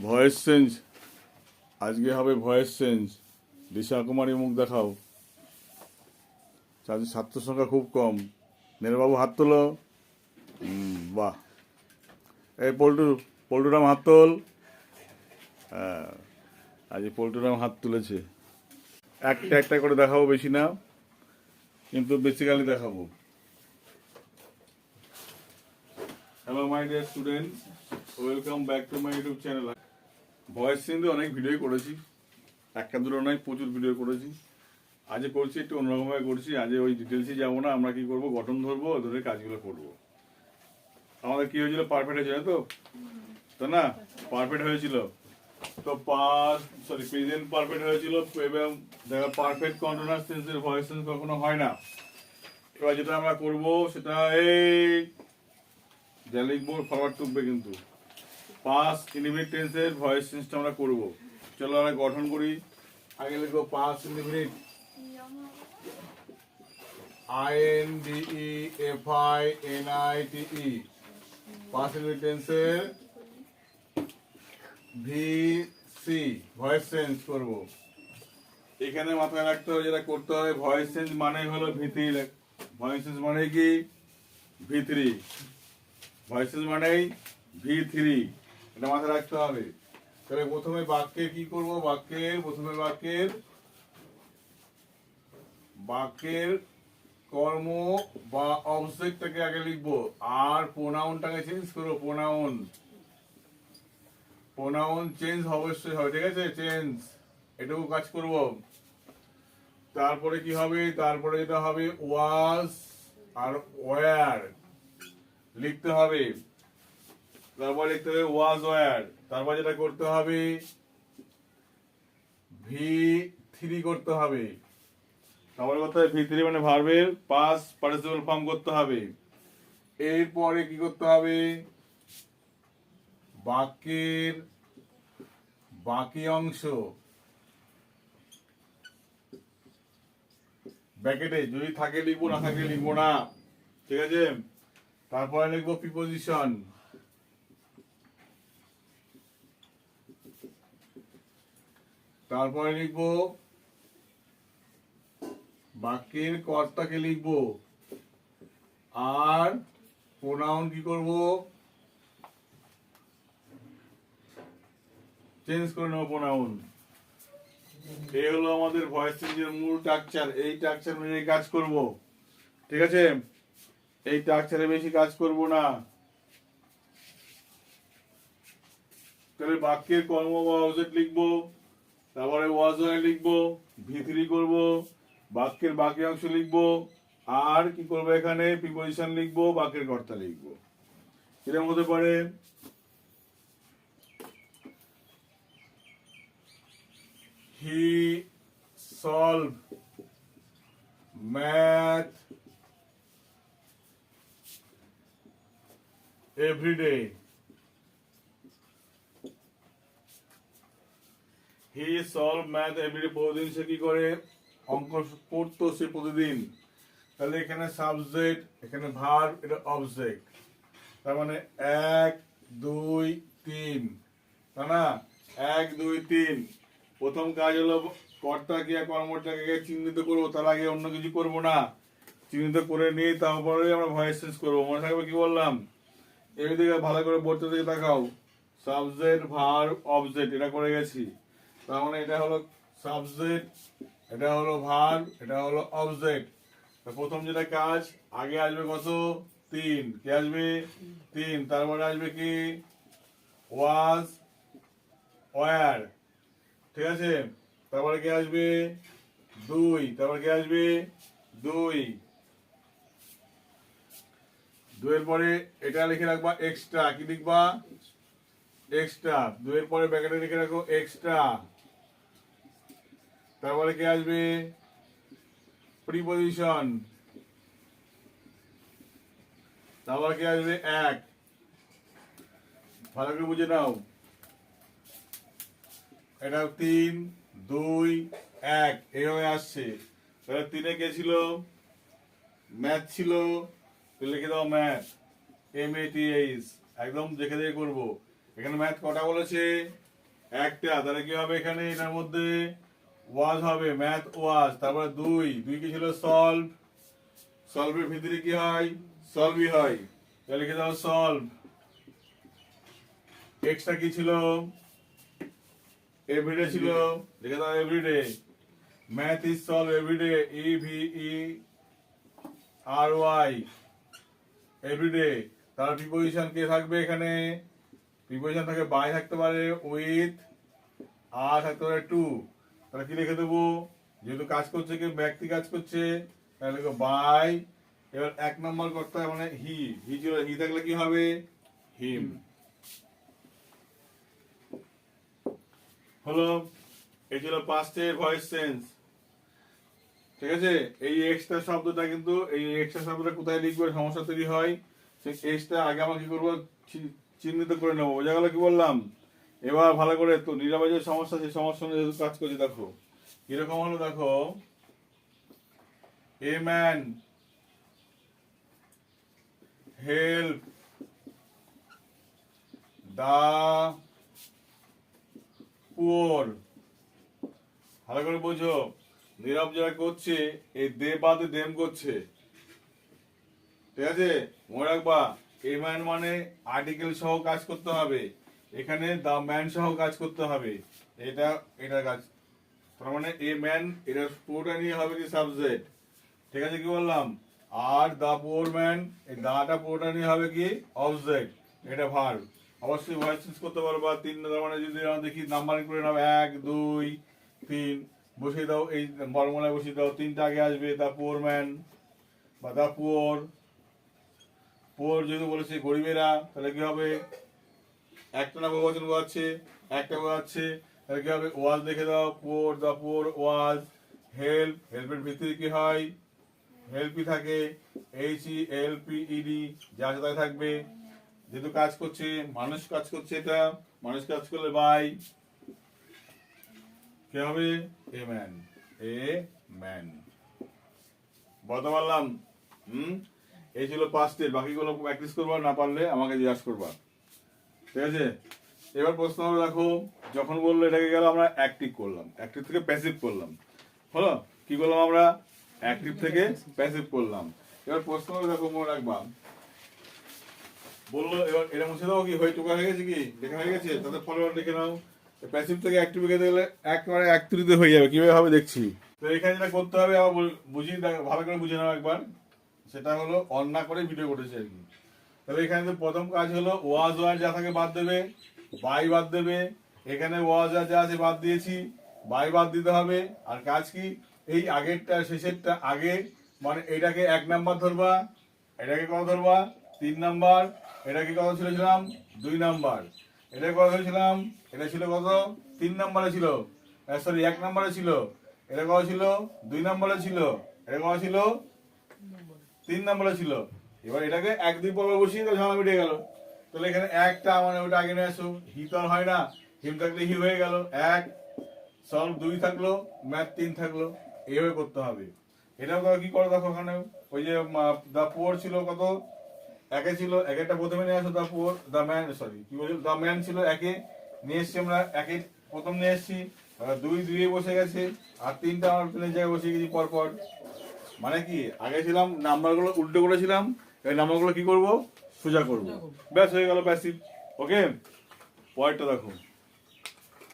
Voice change আজকে হবে voice change. দিশা কুমারী মুখ দেখাও। আজ ছাত্র সংখ্যা খুব কম। নেরবাবু হাত তোলো। বাহ। এই পল্টুরাম হাত তোল। আজ পল্টুরাম হাত তুলেছে। একটা একটা করে দেখাবো, বেশি না, কিন্তু বেসিক্যালি দেখাবো। Hello my dear students, welcome back to my YouTube channel. Voice চেঞ্জে অনেক ভিডিও করেছি, একটা দুটো নয়, প্রচুর ভিডিও করেছি। আজ করছি একটু অন্যরকমভাবে করছি। আজ ওই ডিটেলসে যাবো না, আমরা কি করব, গঠন ধরবো, ধরে কাজগুলো করবো। আমাদের কি হয়েছিল, পারফেক্ট হয়েছিল তো, তাই না? পারফেক্ট হয়েছিল তো, প্রেজেন্ট পারফেক্ট হয়েছিল এবং দেখা পারফেক্ট কন্টিনিউয়াস টেন্সের ভয়েস চেঞ্জ কখনো হয় না। এবার যেটা আমরা করব সেটা এই যা লিখবো ফরওয়ার্ড টুকবে, কিন্তু পাস্ট ইনডিফিনিট টেন্সের ভয়েস চেঞ্জটা আমরা করব। চলো আমরা গঠন করি। আগে লিখবো past indefinite, INDEFINITE, past indefinite টেন্সের VC ভয়েস চেঞ্জ করব। এখানে মাথায় রাখতে হবে, যেটা করতে হবে, ভয়েস চেঞ্জ মানে হলো V3। ভয়েস চেঞ্জ মানে কি? V3। ভয়েস চেঞ্জ মানেই V3, এটা মাথায় রাখতে হবে। তাহলে প্রথমে বাক্যে কি করব, প্রথমে বাক্যের কর্ম বা অবজেক্টটাকে আগে লিখবো, আর প্রোনাউনটাকে চেঞ্জ করবো। প্রোনাউন চেঞ্জ অবশ্যই হবে, ঠিক আছে? চেঞ্জ, এটুকু কাজ করব। তারপরে কি হবে, তারপরে যেটা হবে ওয়াজ আর ওয়্যার লিখতে হবে। তারপরে লিখতে হবে ওয়াজ ওয়্যার। তারপর যেটা করতে হবে, V3 করতে হবে। তারপরে করতে হবে V3 মানে ভার্বের পাস্ট পার্টিসিপল ফর্ম করতে হবে। এরপরে কি করতে হবে, বাক্যের বাকি অংশ ব্র্যাকেটে যদি থাকে লিখবো, না থাকে লিখবো না, ঠিক আছে? তারপরে লিখবো প্রিপোজিশন। তারপরে লিখবো বাক্যের কর্তাকে লিখবো, আর প্রোনাউন কি করব, চেঞ্জ করে নেবো প্রোনাউন। এই হলো আমাদের ভয়েস চেঞ্জের মূল স্ট্রাকচার। এই স্ট্রাকচার অনুযায়ী কাজ করব, ঠিক আছে? এই স্ট্রাকচারে বেশি কাজ করব না। তাহলে বাক্যের কর্ম বা অবজেক্ট লিখবো, তারপরে ওয়াজ ওয়্যার লিখবো, V3 করব, বাক্যের বাকি অংশ লিখবো, আর কি করবো, এখানে প্রিপোজিশন লিখবো, বাক্যের কর্তা লিখবো। এর মধ্যে পড়ে he solve math every day. He solve math every day, প্রতিদিন সে কি করে, অঙ্ক করতো সে প্রতিদিন। তাহলে এখানে সাবজেক্ট, এখানে ভার্ব, এটা অবজেক্ট। তার মানে 1 2 3, তাই না? 1 2 3। প্রথম কাজ হলো কর্তা ক্রিয়া কর্মটাকে চিহ্নিত করবো, তার আগে অন্য কিছু করব না। চিহ্নিত করে নিয়ে তারপরে আমরা ভয়েস চেঞ্জ করবো। মনে থাকবে কি বললাম? এদিকে ভালো করে বোর্ডটা দিকে তাকাও। সাবজেক্ট ভার্ব অবজেক্ট, এটা করে গেছি। তার মানে এটা হলো সাবজেক্ট, এটা হলো ভার্ব, এটা হলো অবজেক্ট। প্রথম যেটা কাজ, আগে আসবে কত, 3। কি আসবে? 3। তারপরে আসবে কি, ওয়াজ ওয়্যার, ঠিক আছে? তারপরে কি আসবে, 2। তারপরে কি আসবে, 2। 2 এর পরে এটা লিখে রাখবা এক্সট্রা। কি লিখবা? এক্সট্রা। 2 এর পরে ব্র্যাকেটে লিখে রাখো এক্সট্রা। তারপরে কি আসবে, প্রিপোজিশন। তারপরে কি আসবে, 1। ভালো করে বুঝে নাও, এটা 3 2 1 এইভাবে আসছে। তাহলে 3-এ কে ছিল, ম্যাথ ছিল, লিখে দাও ম্যাথ, MATH, একদম দেখে দেখে করবো। এখানে ম্যাথ কটা বলেছে, একটা, তাহলে কি হবে এখানে এটার মধ্যে ওয়াজ হবে, ম্যাথ ওয়াজ। তারপরে দুই কি ছিল সলভ, সলভের ভিতরে কি হয় সলভই হয়, তাহলে লিখে দাও সলভ। এক্সট্রা কি ছিল এভরিডে ছিল, লিখে দাও everyday. Math is solve everyday, EVERY everyday. তার প্রিপোজিশন কে থাকবে এখানে, প্রিপোজিশন থাকে বাই থাকতে পারে, উইথ, আর থাকতে পারে টু। তাহলে কি লিখে দেবো, যেহেতু কাজ করছে কি ব্যক্তি কাজ করছে, তাহলে লিখো বাই। এবার এক নম্বর করতে হবে মানে হি ছিল, হি থাকলে কি হবে হিম। হলো, এই ছিল পাস্টের ভয়েস চেঞ্জ। ঠিক আছে, এই এক্সট্রা শব্দটা কিন্তু, এই এক্সট্রা শব্দটা কোথায় লিখবে সমস্যা তৈরি হয়, সেই এক্সট্রা আগে আমরা কি করবো চিহ্নিত করে নেবো। বোঝা গেল কি বললাম? এবার ভালো করে তো নীরবে যে সমস্যা, সেই সমস্যা নিয়ে কাজ করছি। দেখো কিরকম হলো, দেখো a man help the poor. ভালো করে বোঝো, নীরব যারা করছে এই দে বাদে দেম করছে। ঠিক আছে, মনে রাখবা এ ম্যান মানে আর্টিকেল সহ কাজ করতে হবে, এখানে দা ম্যান সহ কাজ করতে হবে। এটা কাজ, তার মানে এ ম্যান এটা পুরোটা নিয়ে হবে কি সাবজেক্ট। ঠিক আছে, কি বললাম? আর দা পুয়ার ম্যান, এই দাটা পুরোটা নিয়ে হবে কি অবজেক্ট, এটা ভার্ব। অবশ্যই ভয়েস চেঞ্জ করতে পারবা। তিন মানে যদি আমরা দেখি নাম্বারিং করে নাও, 1 2 3 বসিয়ে দাও, এই ফর্মুলায় বসিয়ে দাও, তিনটা আগে আসবে, দা পুয়ার ম্যান বা দা পুয়ার। পুয়ার যেহেতু বলেছে গরিবেরা, তাহলে কি হবে একটা না বহুবচন বোঝাচ্ছে, একটা বোঝাচ্ছে, তাহলে কি হবে ওয়াজ লিখে দাও, পুয়ার দা পুয়ার ওয়াজ। হেল্প, হেল্পের ভিতরে কি হয় হেল্পই থাকে, HELPED যা আছে তাই থাকবে। যেহেতু কাজ করছে, মানুষ কাজ করছে, এটা মানুষ কাজ করলে বাই কি হবে এ ম্যান, এ ম্যান। বলতে পারলাম? এই ছিল পাস্টের। বাকিগুলো প্র্যাকটিস করবা, না পারলে আমাকে জিজ্ঞাসা করবা। ঠিক আছে, এবার প্রশ্ন হলো, দেখো যখন বললো এটাকে গেল আমরা অ্যাক্টিভ করলাম, অ্যাক্টিভ থেকে প্যাসিভ করলাম। হলো, কি করলাম আমরা অ্যাক্টিভ থেকে প্যাসিভ করলাম। এবার প্রশ্ন হলো, দেখো মনে রাখবা, বললো এবার এটা মুছে দাও, কি হয়ে টুকা হয়ে গেছে, কি লেখা হয়ে গেছে, তাদের ফলোয়ার লিখে নাও। প্যাসিভ থেকে অ্যাক্টিভ গেতে গেলে একেবারে একত্রিত হয়ে যাবে, কিভাবে হবে দেখছি। তো এখানে যেটা করতে হবে আবার বুঝিয়ে ভালো করে বুঝে নাও একবার, সেটা হলো অন্না করে ভিডিও করেছে আর কি। তাহলে এখানে তো প্রথম কাজ হলো ওয়াজ যা থাকে বাদ দেবে, বাই বাদ দেবে। এখানে ওয়াজ যা আছে বাদ দিয়েছি, বাই বাদ দিতে হবে। আর কাজ কি, এই আগেরটা শেষেরটা আগে, মানে এটাকে 1 নাম্বার ধরবা, এটাকে কত ধরবা 3 নাম্বার, এটাকে কত ছিলাম 2 নাম্বার, এটাকে কত ধরেছিলাম, এটা ছিল কত 3 নাম্বারে ছিল, সরি 1 নাম্বারে ছিল। এটা কত ছিল 2 নাম্বারে ছিল, এটা কত ছিল 3 নাম্বারে ছিল। এবার এটাকে 1 2 পর্ব বসিয়ে তো ঝামেলা মিটে গেল। তাহলে এখানে একটা মানে ওটা আগে নিয়ে আসো, হি তো আর হয় না, হিম থাকলে হি হয়ে গেল 1, সলভ 2 থাকলো, ম্যাথ 3 থাকলো। এইভাবে করতে হবে। এটাও কি করে দেখো, ওখানে ওই যে দা পুয়ার ছিল কত, একে ছিল, একেরটা প্রথমে নিয়ে আসো, দা পুয়ার দা ম্যান, সরি কি বলছি, দা ম্যান ছিল একে, নিয়ে এসছি আমরা একে প্রথম নিয়ে এসছি, 2 2 বসে গেছে, আর 3টা আমার প্লেন জায়গায় বসে গেছি পরপর। মানে কি আগে ছিলাম নাম্বারগুলো উল্টো করেছিলাম, এই নাম্বারগুলো কি করব সোজা করব, ব্যাস হয়ে গেল প্যাসিভ। ওকে, পরেরটা দেখো।